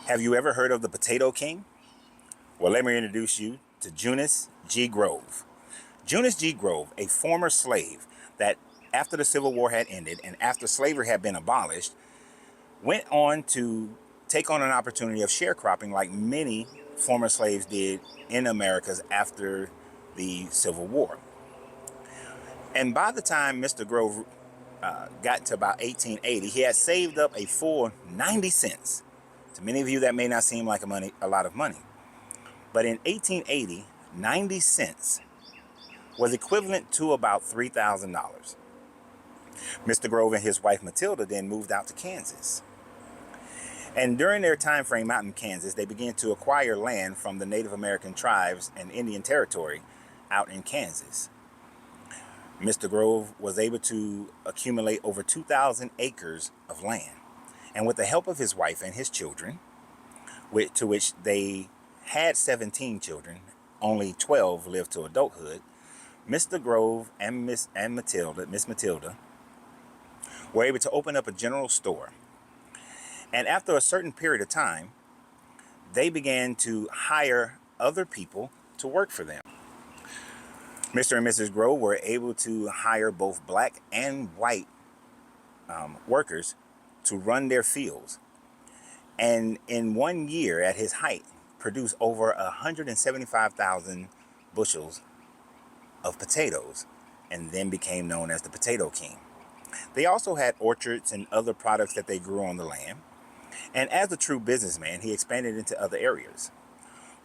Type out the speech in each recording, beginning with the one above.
Have you ever heard of the Potato King? Well, let me introduce you to Junius G. Grove. Junius G. Grove, a former slave that after the Civil War had ended and after slavery had been abolished, went on to take on an opportunity of sharecropping like many former slaves did in Americas after the Civil War. And by the time Mr. Grove got to about 1880, he had saved up a full 90 cents. To many of you, that may not seem like a lot of money. But in 1880, 90 cents was equivalent to about $3,000. Mr. Grove and his wife Matilda then moved out to Kansas. And during their time frame out in Kansas, they began to acquire land from the Native American tribes and Indian Territory out in Kansas. Mr. Grove was able to accumulate over 2,000 acres of land. And with the help of his wife and his children, to which they had 17 children, only 12 lived to adulthood, Mr. Grove and Miss Matilda, were able to open up a general store. And after a certain period of time, they began to hire other people to work for them. Mr. and Mrs. Grove were able to hire both black and white workers to run their fields. And in 1 year, at his height, produced over 175,000 bushels of potatoes, and then became known as the Potato King. They also had orchards and other products that they grew on the land. And as a true businessman, he expanded into other areas.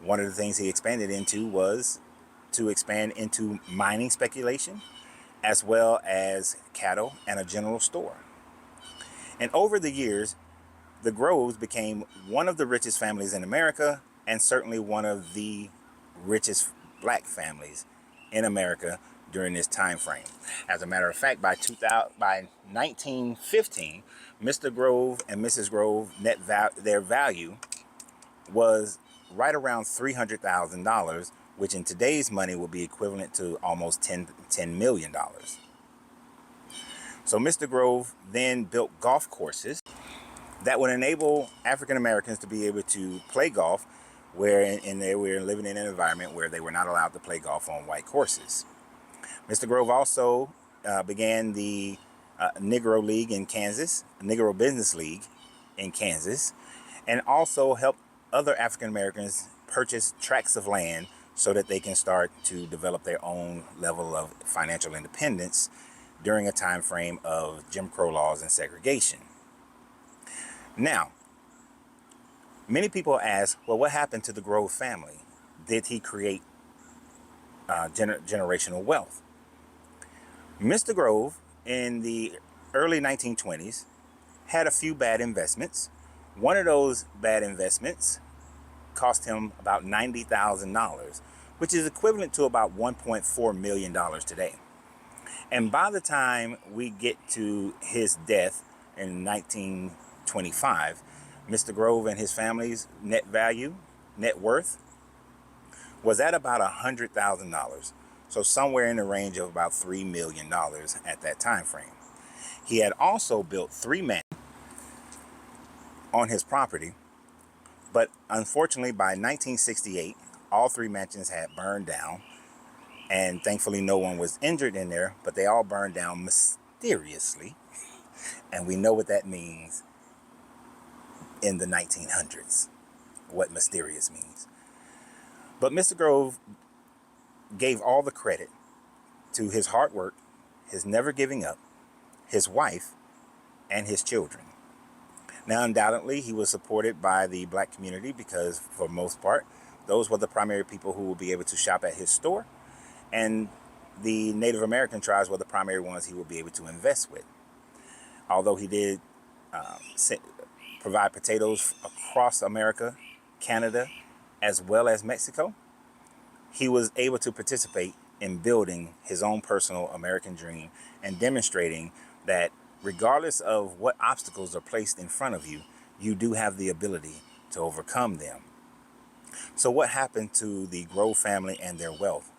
One of the things he expanded into was to expand into mining speculation, as well as cattle and a general store. And over the years, the Groves became one of the richest families in America, and certainly one of the richest black families in America during this time frame. As a matter of fact, by 1915, Mr. Grove and Mrs. Grove their value was right around $300,000, which in today's money would be equivalent to almost $10 million. So Mr. Grove then built golf courses that would enable African Americans to be able to play golf, and they were living in an environment where they were not allowed to play golf on white courses. Mr. Grove also began the Negro League in Kansas, Negro Business League in Kansas, and also helped other African Americans purchase tracts of land so that they can start to develop their own level of financial independence during a time frame of Jim Crow laws and segregation. Now, many people ask, well, what happened to the Grove family? Did he create generational wealth? Mr. Grove, in the early 1920s, had a few bad investments. One of those bad investments cost him about $90,000, which is equivalent to about $1.4 million today. And by the time we get to his death in 1925, Mr. Grove and his family's net worth, was at about $100,000. So somewhere in the range of about $3 million at that time frame. He had also built 3 mansions on his property, but unfortunately by 1968, all 3 mansions had burned down, and thankfully no one was injured in there, but they all burned down mysteriously, and we know what that means in the 1900s, what mysterious means. But Mr. Grove gave all the credit to his hard work, his never giving up, his wife, and his children. Now, undoubtedly, he was supported by the black community because, for the most part, those were the primary people who would be able to shop at his store, and the Native American tribes were the primary ones he would be able to invest with. Although he did provide potatoes across America, Canada, as well as Mexico, he was able to participate in building his own personal American dream and demonstrating that regardless of what obstacles are placed in front of you, you do have the ability to overcome them. So what happened to the Grove family and their wealth?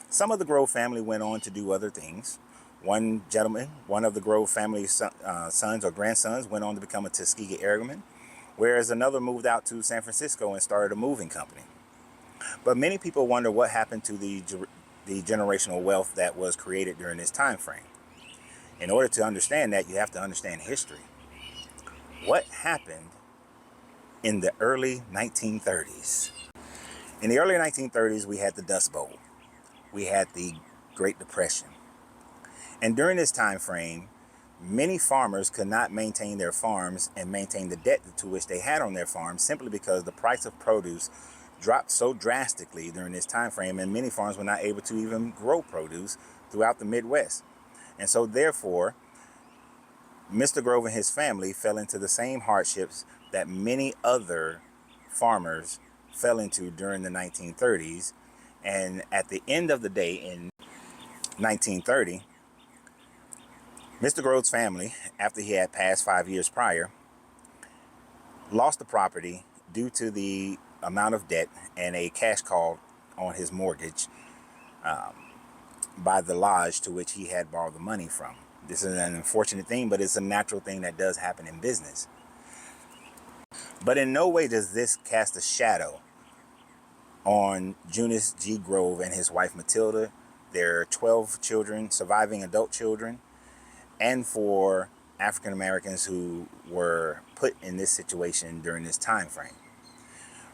Some of the Grove family went on to do other things. One gentleman, one of the Grove family's sons or grandsons, went on to become a Tuskegee Airman. whereas another moved out to San Francisco and started a moving company. But many people wonder what happened to the generational wealth that was created during this time frame. In order to understand that, you have to understand history. What happened in the early 1930s? In the early 1930s, we had the Dust Bowl. We had the Great Depression. And during this time frame, many farmers could not maintain their farms and maintain the debt to which they had on their farms simply because the price of produce dropped so drastically during this time frame, and many farms were not able to even grow produce throughout the Midwest. And so therefore, Mr. Grove and his family fell into the same hardships that many other farmers fell into during the 1930s. And at the end of the day, in 1930, Mr. Grove's family, after he had passed 5 years prior, lost the property due to the amount of debt and a cash call on his mortgage by the lodge to which he had borrowed the money from. This is an unfortunate thing, but it's a natural thing that does happen in business. But in no way does this cast a shadow on Junius G. Grove and his wife Matilda, their 12 children, surviving adult children, and for African Americans who were put in this situation during this time frame.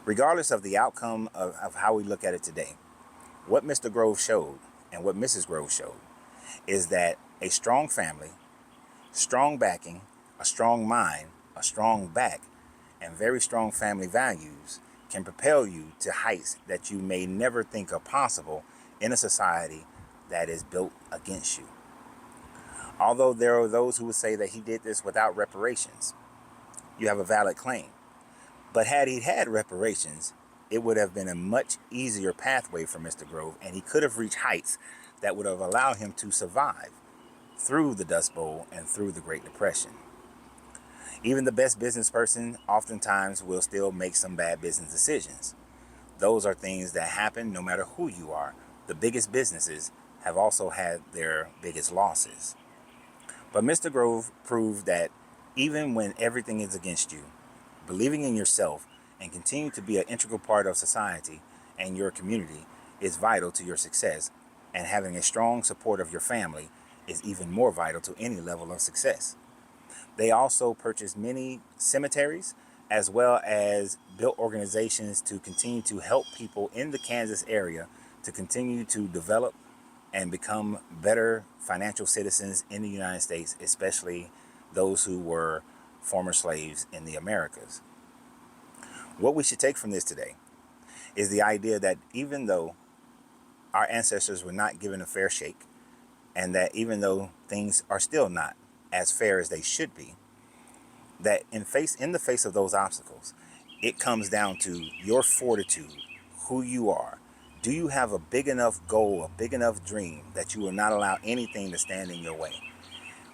Regardless of the outcome of how we look at it today, what Mr. Grove showed and what Mrs. Grove showed is that a strong family, strong backing, a strong mind, a strong back, and very strong family values can propel you to heights that you may never think are possible in a society that is built against you. Although there are those who would say that he did this without reparations, you have a valid claim. But had he had reparations, it would have been a much easier pathway for Mr. Grove, and he could have reached heights that would have allowed him to survive through the Dust Bowl and through the Great Depression. Even the best business person oftentimes will still make some bad business decisions. Those are things that happen no matter who you are. The biggest businesses have also had their biggest losses. But Mr. Grove proved that even when everything is against you, believing in yourself and continue to be an integral part of society and your community is vital to your success, and having a strong support of your family is even more vital to any level of success. They also purchased many cemeteries as well as built organizations to continue to help people in the Kansas area to continue to develop and become better financial citizens in the United States, especially those who were former slaves in the Americas. What we should take from this today is the idea that even though our ancestors were not given a fair shake, and that even though things are still not as fair as they should be, that in the face of those obstacles, it comes down to your fortitude, who you are. Do you have a big enough goal, a big enough dream that you will not allow anything to stand in your way?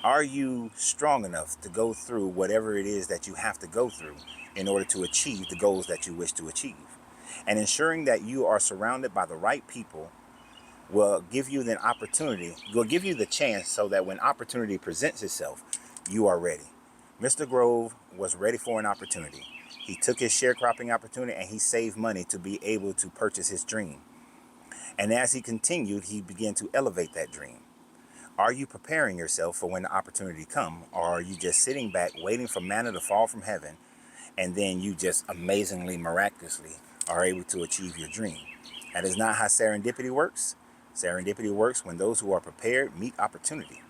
Are you strong enough to go through whatever it is that you have to go through in order to achieve the goals that you wish to achieve? And ensuring that you are surrounded by the right people will give you the opportunity, will give you the chance so that when opportunity presents itself, you are ready. Mr. Grove was ready for an opportunity. He took his sharecropping opportunity and he saved money to be able to purchase his dream. And as he continued, he began to elevate that dream. Are you preparing yourself for when the opportunity comes, or are you just sitting back waiting for manna to fall from heaven, and then you just amazingly, miraculously are able to achieve your dream? That is not how serendipity works. Serendipity works when those who are prepared meet opportunity.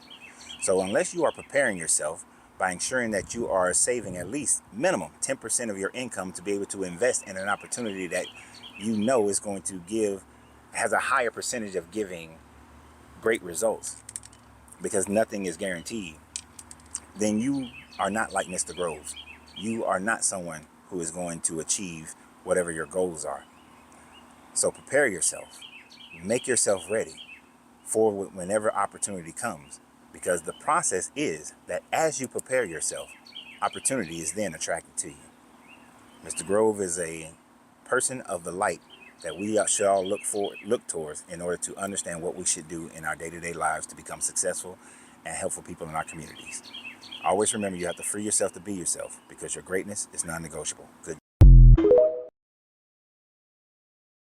So unless you are preparing yourself by ensuring that you are saving at least minimum 10% of your income to be able to invest in an opportunity that you know is going to has a higher percentage of giving great results, because nothing is guaranteed, then you are not like Mr. Grove. You are not someone who is going to achieve whatever your goals are. So prepare yourself. Make yourself ready for whenever opportunity comes, because the process is that as you prepare yourself, opportunity is then attracted to you. Mr. Grove is a person of the light that we should all look towards in order to understand what we should do in our day-to-day lives to become successful and helpful people in our communities. Always remember you have to free yourself to be yourself because your greatness is non-negotiable. Good.